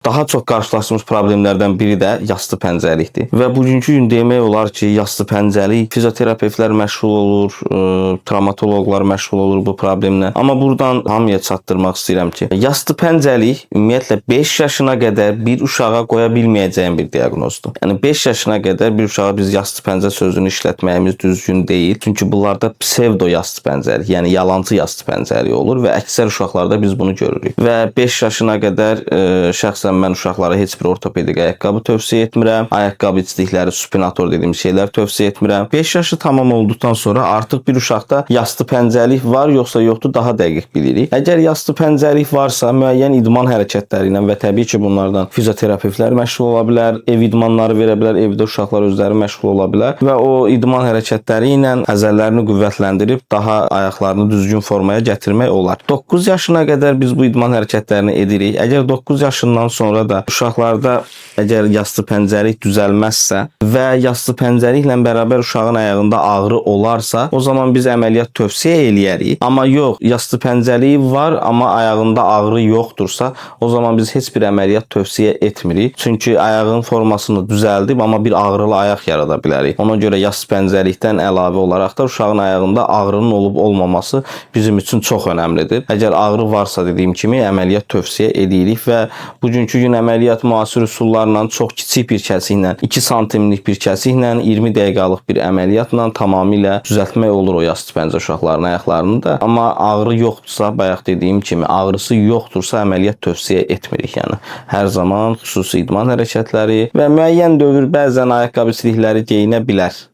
daha çox qarşılaşdığımız problemlərdən biri də yastı pəncəlikdir. Və bugünkü gün demək olar ki, yastı pəncəlik fizioterapevtlər məşğul olur, travmatoloqlar məşğul olur bu problemlə. Amma buradan hamıya çatdırmaq istəyirəm ki, yastı pəncəlik ümumiyyətlə 5 yaşına qədər bir uşağa qoya bilməyəcəyim bir diaqnozdur. Yəni 5 yaşına qədər bir uşağa biz yastı pəncə sözünü işlətməyimiz düzgün deyil. Çünki bunlarda psevdo yastı pəncəlik, yəni yalancı yastı pəncəlik olur və əksər uşaqlarda biz bunu görürük. Və 5 yaşına qədər şəxsən mən uşaqlara heç bir ortopedik ayaqqabı tövsiyə etmirəm. Ayaqqabı içdikləri supinator dediyimiz şeylər tövsiyə etmirəm. 5 yaşı tamam olduqdan sonra artıq bir uşaqda yastı pəncəlik var yoxsa yoxdur daha dəqiq bilirik. Əgər yastı pəncəlik varsa müəyyən idman hərəkətləri ilə və təbii ki bunlardan fizioterapevtlər məşğul ola bilər, ev idmanları verə bilər, evdə uşaqlar özləri məşğul ola bilər və o idman hərəkətləri ilə əzələlərini qüvvətləndirib daha ayaqlarını düzgün formaya gətirmək olar. 9 yaşına qədər biz bu idman hərəkətlərini edirik. Əgər 9 yaşından sonra da uşaqlarda əgər yastı pəncəlik düzəlməzsə və yastı pəncəliklə bərabər uşağın ayağında ağrı olarsa, o zaman biz əməliyyat tövsiyə eləyərik. Amma yox, yastı pəncəliyi var, amma ayağında ağrı yoxdursa, o zaman biz heç bir əməliyyat tövsiyə etmirik. Çünki ayağın formasını düzəldib, amma bir ağrılı ayaq yarada bilərik. Ona görə yastı pəncəlikdən əlavə olaraq da uşağın ayağında ağrının olub-olmaması bizim üçün çox önəmlidir. Əgər ağrı varsa dediyim kimi əməliyyat tövsiyə edirik və bugünkü gün əməliyyat müasir üsullarla çox kiçik bir kəsiklə, 2 santimlik bir kəsiklə 20 dəqiqəlik bir əməliyyatla tamamilə düzəltmək olur o yastı pəncə uşaqlarının ayaqlarını da. Amma ağrı yoxdursa, bayaq dediyim kimi ağrısı yoxdursa əməliyyat tövsiyə etmirik. Yəni hər zaman xüsusi idman hərəkətləri və müəyyən dövr bəzən ayaqqabı silikləri geyinə bilər.